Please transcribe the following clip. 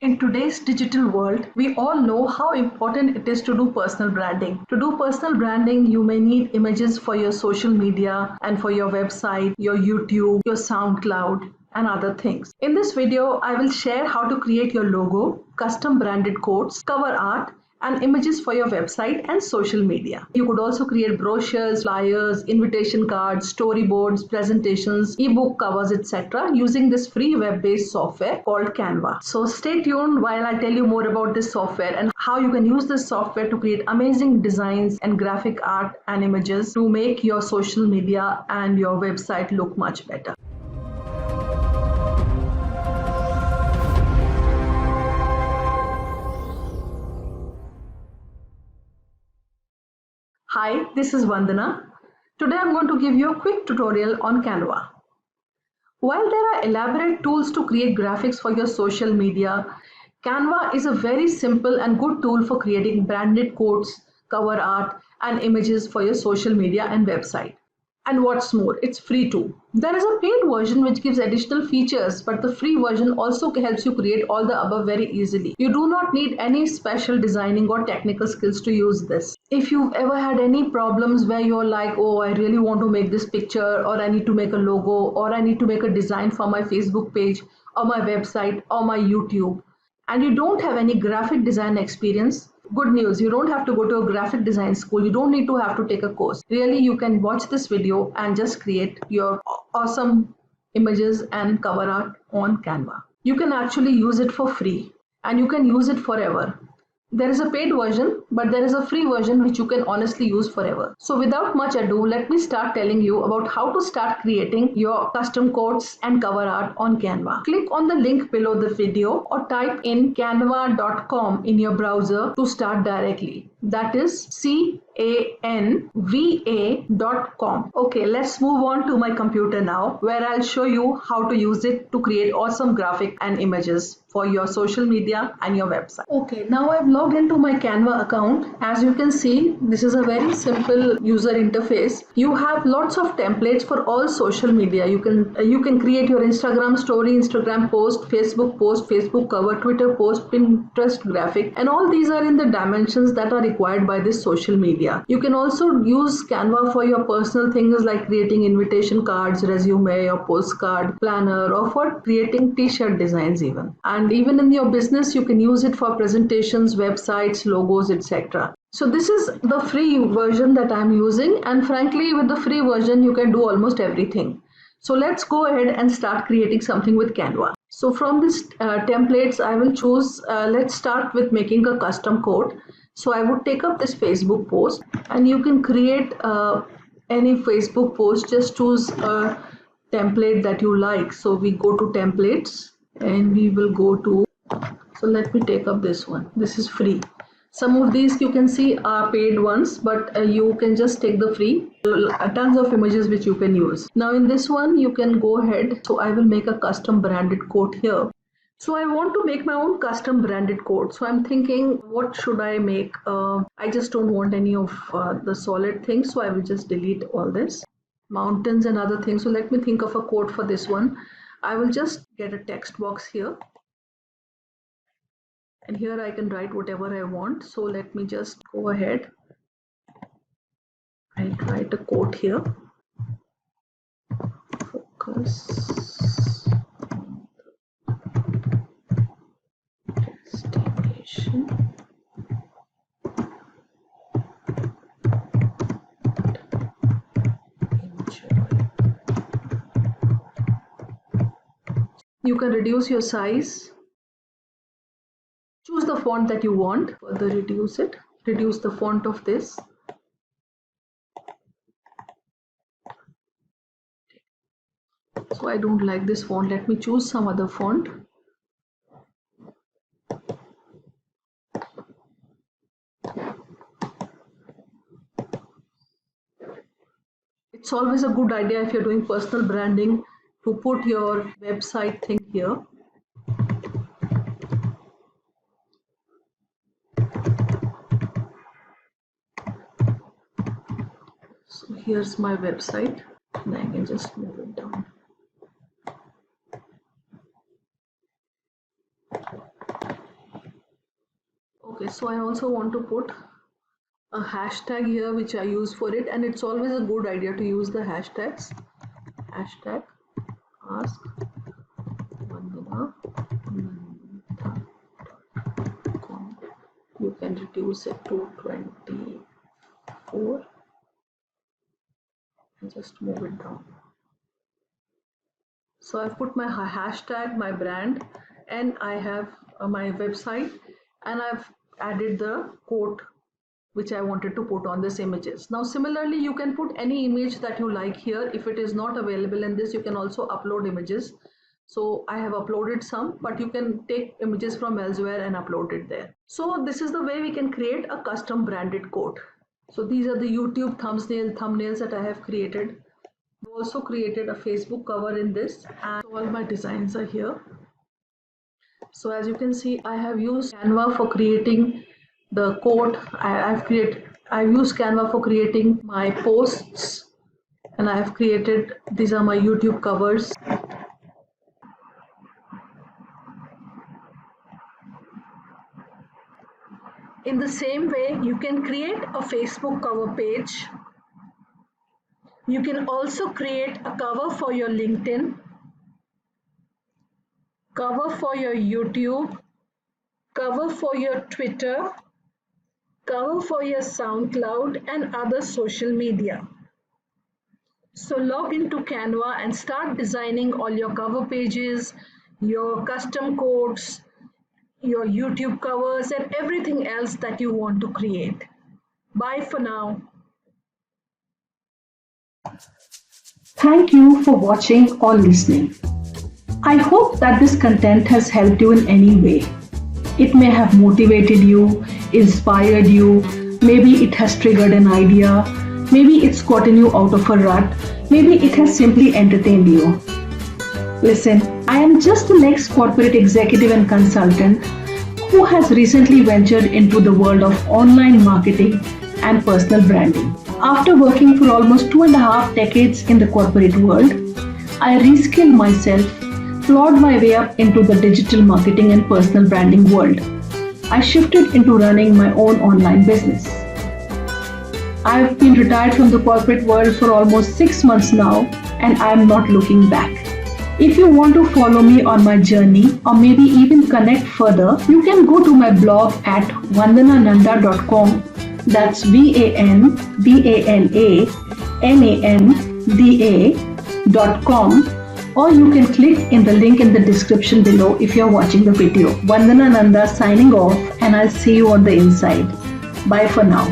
In today's digital world, we all know how important it is to do personal branding. To do personal branding, you may need images for your social media and for your website, your YouTube, your SoundCloud, and other things. In this video, I will share how to create your logo, custom branded quotes, cover art, and images for your website and social media. You could also create brochures, flyers, invitation cards, storyboards, presentations, ebook covers, etc. using this free web-based software called Canva. So stay tuned while I tell you more about this software and how you can use this software to create amazing designs and graphic art and images to make your social media and your website look much better. Hi, this is Vandana. Today I'm going to give you a quick tutorial on Canva. While there are elaborate tools to create graphics for your social media, Canva is a very simple and good tool for creating branded quotes, cover art, and images for your social media and website. And what's more, it's free too. There is a paid version which gives additional features, but the free version also helps you create all the above very easily. You do not need any special designing or technical skills to use this. If you've ever had any problems where you're like, oh, I really want to make this picture, or I need to make a logo, or I need to make a design for my Facebook page, or my website, or my YouTube, and you don't have any graphic design experience, good news, you don't have to go to a graphic design school. You don't need to have to take a course. Really, you can watch this video and just create your awesome images and cover art on Canva. You can actually use it for free and you can use it forever. There is a paid version, but there is a free version which you can honestly use forever. So without much ado, let me start telling you about how to start creating your custom quotes and cover art on Canva. Click on the link below the video or type in canva.com in your browser to start directly. That is canva.com. Okay, let's move on to my computer now, where I'll show you how to use it to create awesome graphic and images for your social media and your website. Okay, now I've logged into my Canva account. As you can see, this is a very simple user interface. You have lots of templates for all social media. You can create your Instagram story, Instagram post, Facebook cover, Twitter post, Pinterest graphic, and all these are in the dimensions that are required by this social media. You can also use Canva for your personal things like creating invitation cards, resume, or postcard, planner, or for creating t-shirt designs even. And even in your business, you can use it for presentations, websites, logos, etc. So this is the free version that I'm using, and frankly, with the free version, you can do almost everything. So let's go ahead and start creating something with Canva. So from this templates, I will choose, let's start with making a custom quote. So I would take up this Facebook post, and you can create any Facebook post, just choose a template that you like. So we go to templates and we will go to, so let me take up this one. This is free. Some of these you can see are paid ones, but you can just take the free. Tons of images which you can use. Now in this one you can go ahead. So I will make a custom branded quote here. So I want to make my own custom branded quote. So I'm thinking, what should I make? I just don't want any of the solid things. So I will just delete all this. Mountains and other things. So let me think of a quote for this one. I will just get a text box here. And here I can write whatever I want. So let me just go ahead and write a quote here. Focus destination. You can reduce your size. Choose the font that you want. Further reduce it. Reduce the font of this. So I don't like this font. Let me choose some other font. It's always a good idea if you're doing personal branding to put your website thing here. So here's my website, and I can just move it down. Okay, so I also want to put a hashtag here which I use for it, and it's always a good idea to use the hashtags. Hashtag ask Vandana. You can reduce it to 24 and just move it down. So I've put my hashtag, my brand, and I have my website, and I've added the quote which I wanted to put on this images. Now similarly, you can put any image that you like here. If it is not available in this, you can also upload images. So I have uploaded some, but you can take images from elsewhere and upload it there. So this is the way we can create a custom branded quote. So these are the YouTube thumbnails that I have created. I've also created a Facebook cover in this, and all my designs are here. So as you can see, I have used Canva for creating the quote. I've used Canva for creating my posts, and I have created, these are my YouTube covers. In the same way, you can create a Facebook cover page. You can also create a cover for your LinkedIn, cover for your YouTube, cover for your Twitter, cover for your SoundCloud and other social media. So log into Canva and start designing all your cover pages, your custom quotes, your YouTube covers, and everything else that you want to create. Bye for now. Thank you for watching or listening. I hope that this content has helped you in any way. It may have motivated you, inspired you, maybe it has triggered an idea, maybe it's gotten you out of a rut, maybe it has simply entertained you. Listen, I am just an ex-corporate executive and consultant who has recently ventured into the world of online marketing and personal branding. After working for almost 2.5 decades in the corporate world, I reskilled myself, clawed my way up into the digital marketing and personal branding world. I shifted into running my own online business. I've been retired from the corporate world for almost 6 months now, and I'm not looking back. If you want to follow me on my journey or maybe even connect further, you can go to my blog at vandanananda.com. That's vandananda.com, or you can click in the link in the description below if you're watching the video. Vandana Nanda signing off, and I'll see you on the inside. Bye for now.